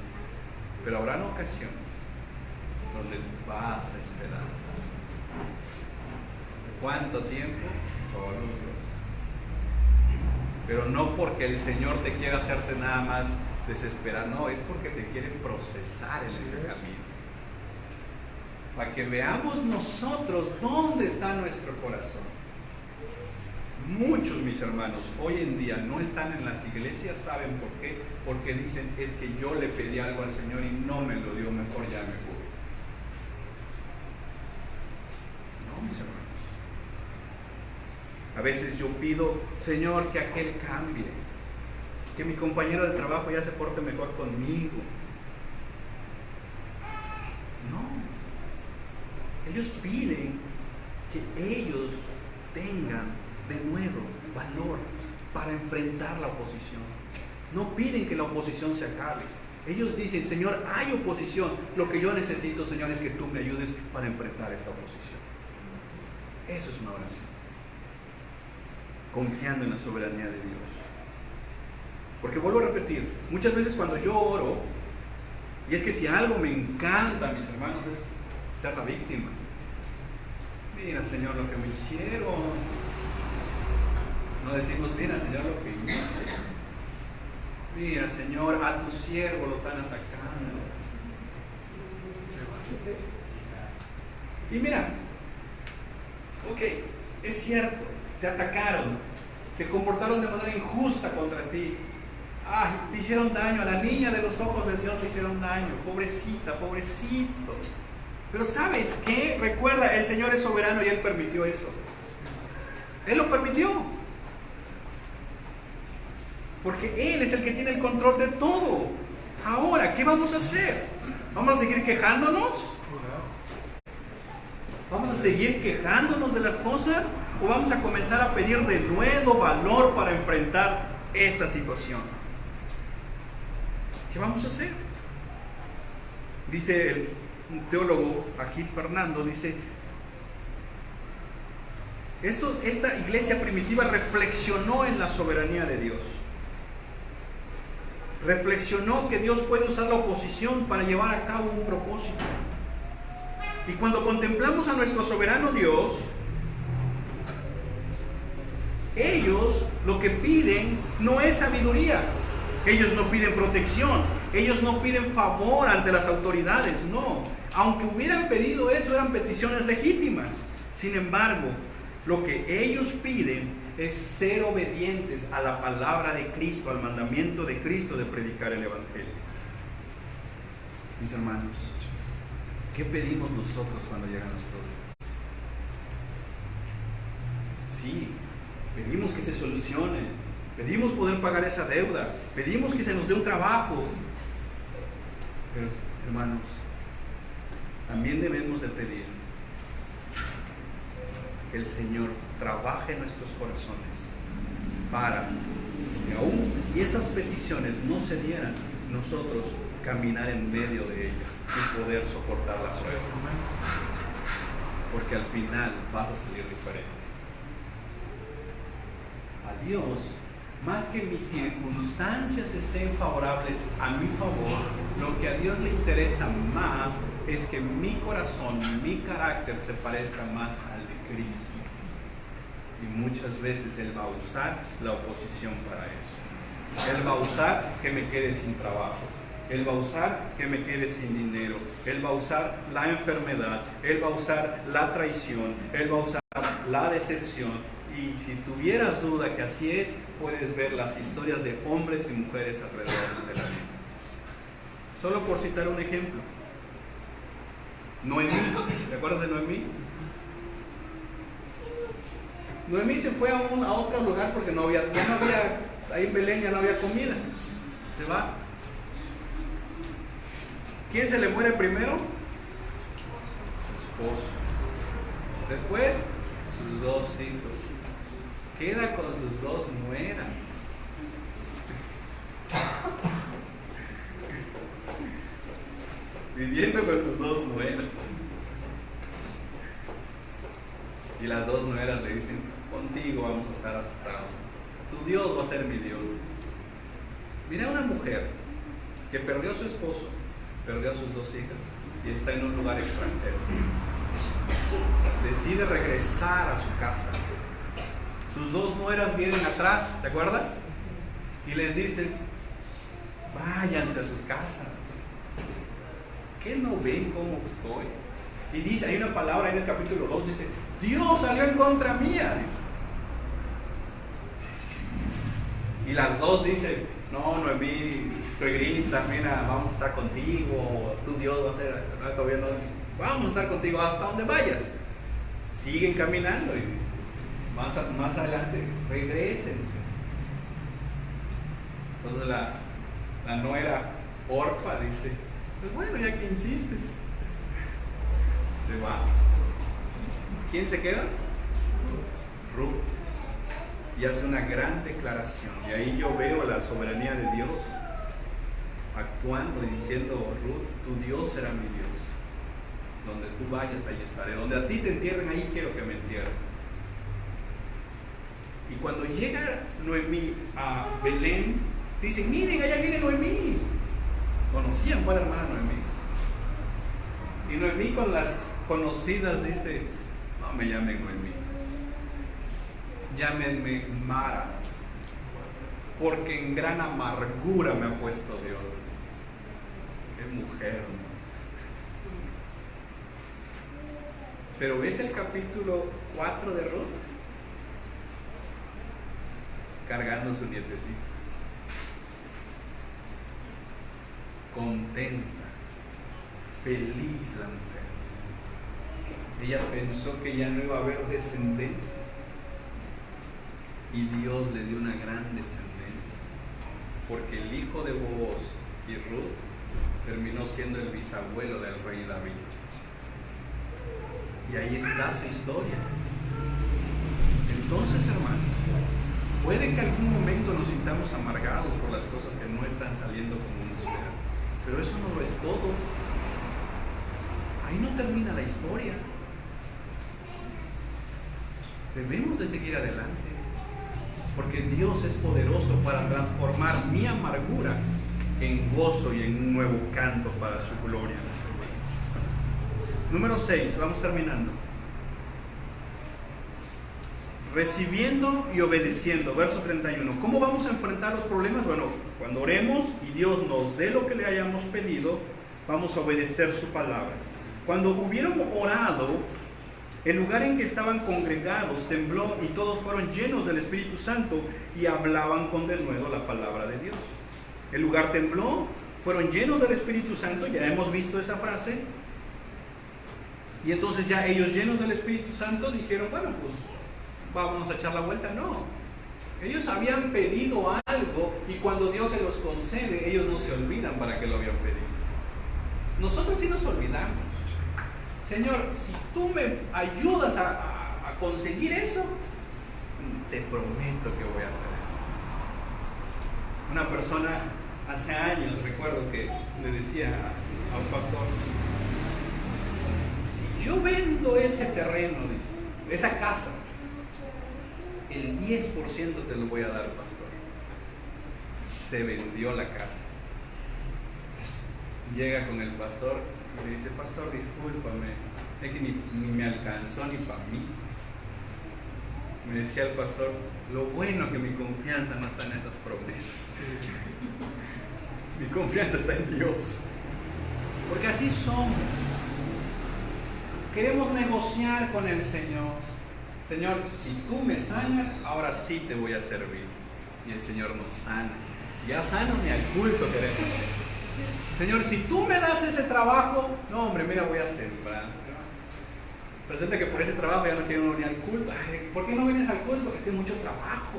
pero habrán ocasiones donde vas a esperar. ¿Cuánto tiempo? Solo Dios. Pero no porque el Señor te quiera hacerte nada más desesperar, no, es porque te quiere procesar en ese camino. Para que veamos nosotros dónde está nuestro corazón. Muchos, mis hermanos, hoy en día no están en las iglesias. ¿Saben por qué? Porque dicen, es que yo le pedí algo al Señor y no me lo dio, mejor ya me voy. No, mis hermanos. A veces yo pido, Señor, que aquel cambie, que mi compañero de trabajo ya se porte mejor conmigo. No. Ellos piden que ellos tengan de nuevo valor para enfrentar la oposición. No piden que la oposición se acabe. Ellos dicen, Señor, hay oposición. Lo que yo necesito, Señor, es que tú me ayudes para enfrentar esta oposición. Eso es una oración. Confiando en la soberanía de Dios. Porque vuelvo a repetir, muchas veces cuando yo oro, y es que si algo me encanta, mis hermanos, es ser la víctima. Mira, Señor, lo que me hicieron. No decimos, mira, Señor, lo que hice. Mira, Señor, a tu siervo lo están atacando. Y mira, ok, es cierto, te atacaron, se comportaron de manera injusta contra ti. Te hicieron daño, a la niña de los ojos de Dios le hicieron daño. Pobrecita, pobrecito. Pero ¿sabes qué? Recuerda, el Señor es soberano y Él permitió eso. Él lo permitió. Porque Él es el que tiene el control de todo. Ahora, ¿qué vamos a hacer? ¿Vamos a seguir quejándonos? ¿Vamos a seguir quejándonos de las cosas? ¿O vamos a comenzar a pedir de nuevo valor para enfrentar esta situación? ¿Qué vamos a hacer? Dice el teólogo Agit Fernando, dice, esta iglesia primitiva reflexionó en la soberanía de Dios. Reflexionó que Dios puede usar la oposición para llevar a cabo un propósito. Y cuando contemplamos a nuestro soberano Dios, ellos lo que piden no es sabiduría. Ellos no piden protección. Ellos no piden favor ante las autoridades. No. Aunque hubieran pedido eso, eran peticiones legítimas. Sin embargo, lo que ellos piden es ser obedientes a la palabra de Cristo, al mandamiento de Cristo de predicar el Evangelio. Mis hermanos, ¿qué pedimos nosotros cuando llegan los problemas? Sí, pedimos que se solucione. Pedimos poder pagar esa deuda. Pedimos que se nos dé un trabajo. Pero, hermanos, también debemos de pedir que el Señor trabaje en nuestros corazones para que aún si esas peticiones no se dieran, nosotros caminar en medio de ellas y poder soportar la prueba. Porque al final vas a salir diferente. A Dios, más que mis circunstancias estén favorables a mi favor, lo que a Dios le interesa más es que mi corazón, mi carácter se parezca más al de Cristo. Y muchas veces Él va a usar la oposición para eso. Él va a usar que me quede sin trabajo. Él va a usar que me quede sin dinero. Él va a usar la enfermedad. Él va a usar la traición. Él va a usar la decepción. Y si tuvieras duda que así es, puedes ver las historias de hombres y mujeres alrededor de la Biblia. Solo por citar un ejemplo. Noemí, ¿te acuerdas de Noemí? Noemí se fue a otro lugar porque ya no había, ahí en Belén ya no había comida. Se va. ¿Quién se le muere primero? Su esposo. Después, sus 2 hijos. Queda con sus 2 nueras. Viviendo con sus 2 nueras. Y las 2 nueras le dicen, contigo vamos a estar hasta... Tu Dios va a ser mi Dios. Mira una mujer que perdió a su esposo, perdió a sus 2 hijas y está en un lugar extranjero. Decide regresar a su casa. Sus 2 nueras vienen atrás, ¿te acuerdas? Y les dicen, váyanse a sus casas. ¿Qué no ven cómo estoy? Y dice, hay una palabra en el capítulo 2, dice, Dios salió en contra mía, dice. Y las 2 dicen, no, Noemí, suegrita, mira, vamos a estar contigo, tu Dios va a ser, todavía no, vamos a estar contigo hasta donde vayas. Siguen caminando y dice, más adelante, regrésense. Entonces la nuera Orpa dice, pues bueno, ya que insistes. Se va. ¿Quién se queda? Ruth. Y hace una gran declaración. Y ahí yo veo la soberanía de Dios actuando y diciendo, Ruth, tu Dios será mi Dios. Donde tú vayas, ahí estaré. Donde a ti te entierren, ahí quiero que me entierren. Y cuando llega Noemí a Belén, dicen, miren, allá viene Noemí. Conocían cuál hermana Noemí. Y Noemí con las conocidas dice, no me llamen Noemí, llámenme Mara, porque en gran amargura me ha puesto Dios. Qué mujer, ¿no? Pero ves el capítulo 4 de Ruth, cargando su nietecito, contenta, feliz la mujer. Ella pensó que ya no iba a haber descendencia y Dios le dio una gran descendencia, porque el hijo de Booz y Ruth terminó siendo el bisabuelo del rey David. Y ahí está su historia. Entonces, hermanos, puede que algún momento nos sintamos amargados por las cosas que no están saliendo como nos esperan, pero eso no lo es todo. Ahí no termina la historia. Debemos de seguir adelante, porque Dios es poderoso para transformar mi amargura en gozo y en un nuevo canto para su gloria, mis hermanos. Número 6, vamos terminando. Recibiendo y obedeciendo, verso 31. ¿Cómo vamos a enfrentar los problemas? Bueno, cuando oremos y Dios nos dé lo que le hayamos pedido, vamos a obedecer su palabra. Cuando hubieron orado, el lugar en que estaban congregados tembló y todos fueron llenos del Espíritu Santo y hablaban con denuedo la palabra de Dios. El lugar tembló, fueron llenos del Espíritu Santo, ya hemos visto esa frase. Y entonces ya ellos llenos del Espíritu Santo dijeron, bueno, pues vámonos a echar la vuelta. No, ellos habían pedido algo y cuando Dios se los concede, ellos no se olvidan para qué lo habían pedido. Nosotros sí nos olvidamos. Señor, si tú me ayudas a conseguir eso, te prometo que voy a hacer eso. Una persona hace años, recuerdo que le decía a un pastor, si yo vendo ese terreno, dice, esa casa, el 10% te lo voy a dar, pastor. Se vendió la casa. Llega con el pastor y le dice, pastor, discúlpame, es que ni me alcanzó ni para mí. Me decía el pastor, lo bueno que mi confianza no está en esas promesas. Mi confianza está en Dios. Porque así somos. Queremos negociar con el Señor. Señor, si tú me sanas, ahora sí te voy a servir. Y el Señor nos sana. Ya sanos ni al culto queremos. Señor, si tú me das ese trabajo, no hombre, mira, voy a sembrar. Resulta que por ese trabajo ya no quiero venir al culto. Ay, ¿por qué no vienes al culto? Porque tengo mucho trabajo.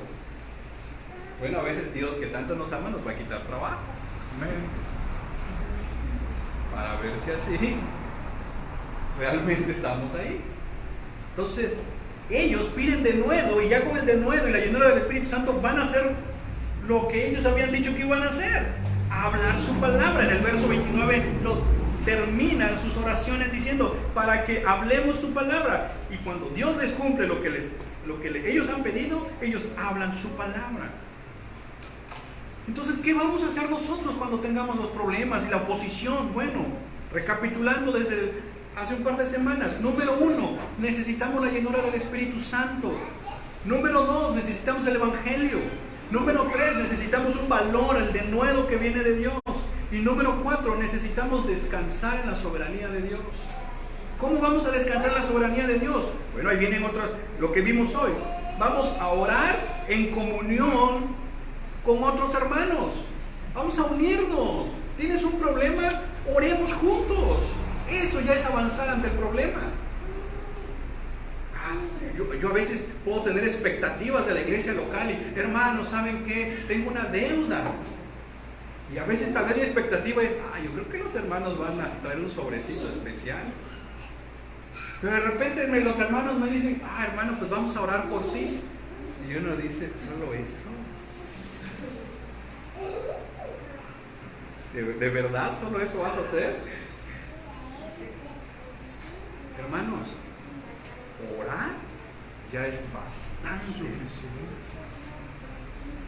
Bueno, a veces Dios, que tanto nos ama, nos va a quitar trabajo. Amén. Para ver si así realmente estamos ahí. Entonces, ellos piden denuedo y ya con el denuedo y la llenura del Espíritu Santo van a hacer lo que ellos habían dicho que iban a hacer, a hablar su palabra. En el verso 29 terminan sus oraciones diciendo, para que hablemos tu palabra. Y cuando Dios les cumple lo que ellos han pedido, ellos hablan su palabra. Entonces, ¿qué vamos a hacer nosotros cuando tengamos los problemas y la oposición? Bueno, recapitulando desde hace un par de semanas. Número 1, necesitamos la llenura del Espíritu Santo. Número 2, necesitamos el Evangelio. Número 3, necesitamos un valor, el denuedo que viene de Dios. Y número 4, necesitamos descansar en la soberanía de Dios. ¿Cómo vamos a descansar en la soberanía de Dios? Bueno, ahí vienen otras, lo que vimos hoy. Vamos a orar en comunión con otros hermanos. Vamos a unirnos. ¿Tienes un problema? Oremos juntos. Eso ya es avanzar ante el problema. Yo a veces puedo tener expectativas de la iglesia local y, hermanos, ¿saben qué? Tengo una deuda. Y a veces tal vez mi expectativa es, yo creo que los hermanos van a traer un sobrecito especial. Pero de repente los hermanos me dicen, hermano, pues vamos a orar por ti. Y uno dice, ¿solo eso? ¿De verdad solo eso vas a hacer? Hermanos, orar ya es bastante.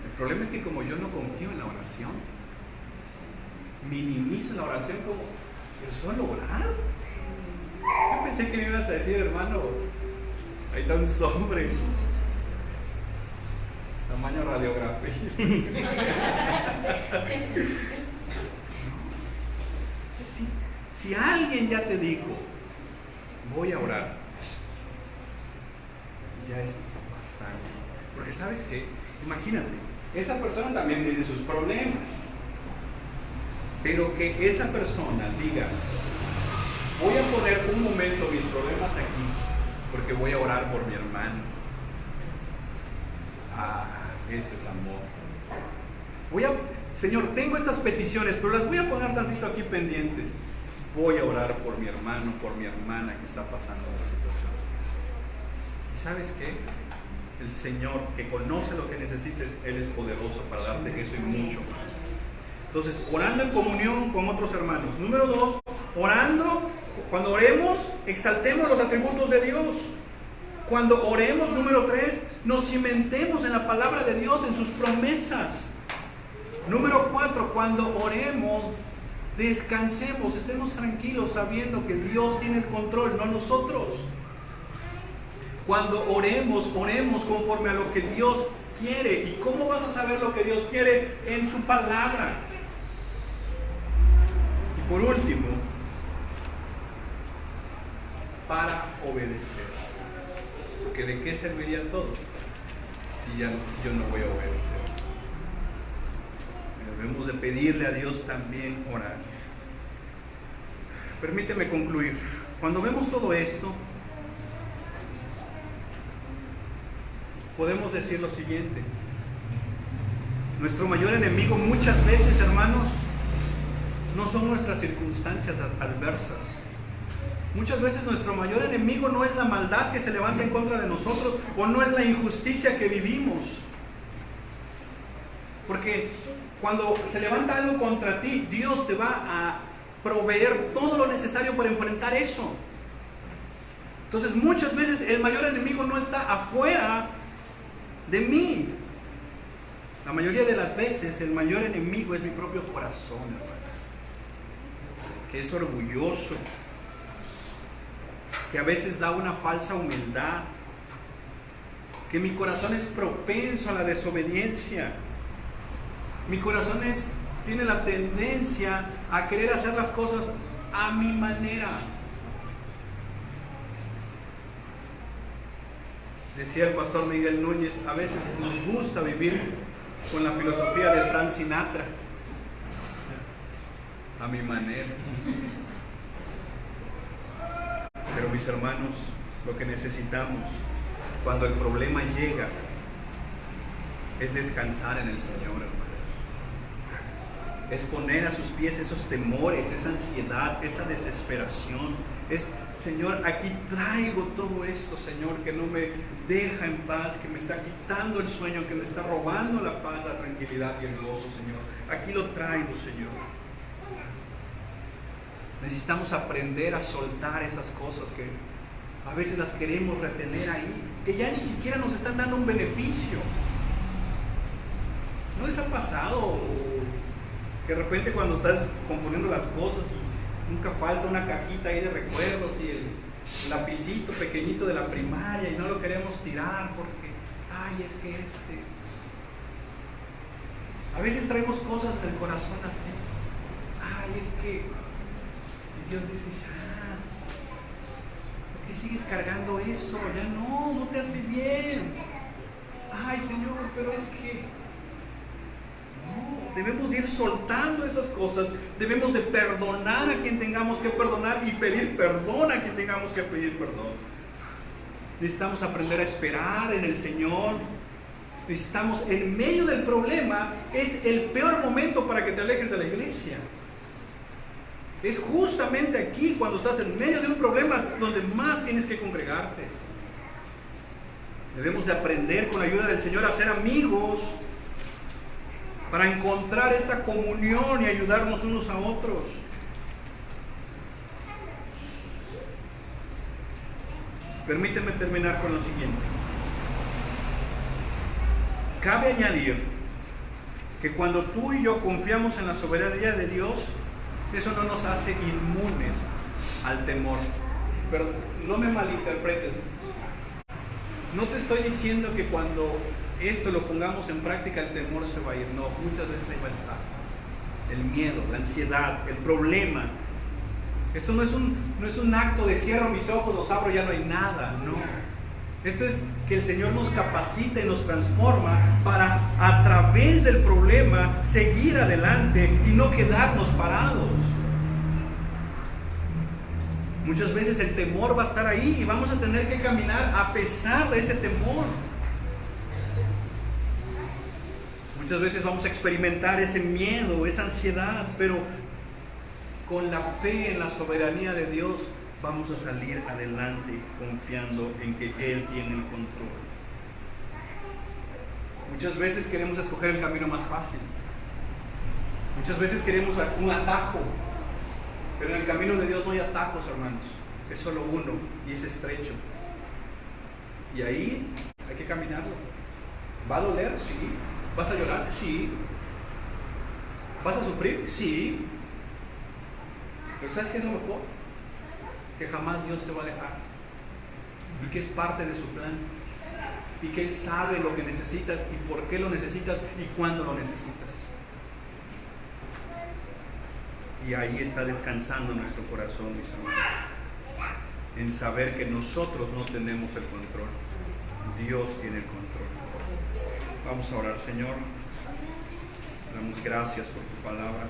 El problema es que como yo no confío en la oración, minimizo la oración como, ¿es solo orar? Yo pensé que me ibas a decir, hermano, ahí está un sobre, tamaño radiografía. Si alguien ya te dijo, voy a orar, ya es bastante. Porque ¿sabes qué? Imagínate, esa persona también tiene sus problemas. Pero que esa persona diga, voy a poner un momento mis problemas aquí, porque voy a orar por mi hermano. Eso es amor. Señor, tengo estas peticiones, pero las voy a poner tantito aquí pendientes. Voy a orar por mi hermano, por mi hermana que está pasando una situación. ¿Y sabes qué? El Señor, que conoce lo que necesites, Él es poderoso para darte eso y mucho más. Entonces, orando en comunión con otros hermanos. Número 2, orando, cuando oremos, exaltemos los atributos de Dios. Cuando oremos, número 3, nos cimentemos en la palabra de Dios, en sus promesas. Número 4, cuando oremos, descansemos, estemos tranquilos sabiendo que Dios tiene el control, no nosotros. Cuando oremos, oremos conforme a lo que Dios quiere. ¿Y cómo vas a saber lo que Dios quiere? En su palabra. Y por último, para obedecer. Porque ¿de qué serviría todo si yo no voy a obedecer? Debemos de pedirle a Dios también orar. Permíteme concluir. Cuando vemos todo esto, podemos decir lo siguiente: nuestro mayor enemigo muchas veces, hermanos, no son nuestras circunstancias adversas. Muchas veces nuestro mayor enemigo no es la maldad que se levanta en contra de nosotros, o no es la injusticia que vivimos. Porque cuando se levanta algo contra ti, Dios te va a proveer todo lo necesario para enfrentar eso. Entonces muchas veces el mayor enemigo no está afuera de mí. La mayoría de las veces el mayor enemigo es mi propio corazón, hermanos, que es orgulloso, que a veces da una falsa humildad, que mi corazón es propenso a la desobediencia. Mi corazón tiene la tendencia a querer hacer las cosas a mi manera. Decía el pastor Miguel Núñez, a veces nos gusta vivir con la filosofía de Frank Sinatra, a mi manera. Pero mis hermanos, lo que necesitamos cuando el problema llega es descansar en el Señor, hermanos. Es poner a sus pies esos temores, esa ansiedad, esa desesperación. Es, Señor, aquí traigo todo esto, Señor, que no me deja en paz, que me está quitando el sueño, que me está robando la paz, la tranquilidad y el gozo, Señor. Aquí lo traigo, Señor. Necesitamos aprender a soltar esas cosas que a veces las queremos retener ahí, que ya ni siquiera nos están dando un beneficio. ¿No les ha pasado que de repente cuando estás componiendo las cosas y nunca falta una cajita ahí de recuerdos y el lapicito pequeñito de la primaria y no lo queremos tirar porque, ay, es que a veces traemos cosas en el corazón así, ay, es que, y Dios dice, ya, ¿por qué sigues cargando eso? Ya no te hace bien. Ay, Señor, pero es que debemos de ir soltando esas cosas, debemos de perdonar a quien tengamos que perdonar y pedir perdón a quien tengamos que pedir perdón. Necesitamos aprender a esperar en el Señor. Necesitamos, en medio del problema, es el peor momento para que te alejes de la iglesia. Es justamente aquí, cuando estás en medio de un problema, donde más tienes que congregarte. Debemos de aprender con la ayuda del Señor a ser amigos, para encontrar esta comunión y ayudarnos unos a otros. Permíteme terminar con lo siguiente. Cabe añadir que cuando tú y yo confiamos en la soberanía de Dios, eso no nos hace inmunes al temor. Pero no me malinterpretes. No te estoy diciendo que cuando esto lo pongamos en práctica el temor se va a ir. No, muchas veces ahí va a estar el miedo, la ansiedad, el problema. Esto no es un acto de cierro mis ojos, los abro, ya no hay nada. No, esto es que el Señor nos capacita y nos transforma para, a través del problema, seguir adelante y no quedarnos parados. Muchas veces el temor va a estar ahí y vamos a tener que caminar a pesar de ese temor. Muchas veces vamos a experimentar ese miedo, esa ansiedad, pero con la fe en la soberanía de Dios vamos a salir adelante confiando en que Él tiene el control. Muchas veces queremos escoger el camino más fácil. Muchas veces queremos un atajo, pero en el camino de Dios no hay atajos, hermanos. Es solo uno y es estrecho. Y ahí hay que caminarlo. ¿Va a doler? Sí. ¿Vas a llorar? Sí. ¿Vas a sufrir? Sí. Pero ¿sabes qué es lo mejor? Que jamás Dios te va a dejar. Y que es parte de su plan. Y que Él sabe lo que necesitas y por qué lo necesitas y cuándo lo necesitas. Y ahí está descansando nuestro corazón, mis hermanos, en saber que nosotros no tenemos el control. Dios tiene el control. Vamos a orar. Señor, damos gracias por tu palabra.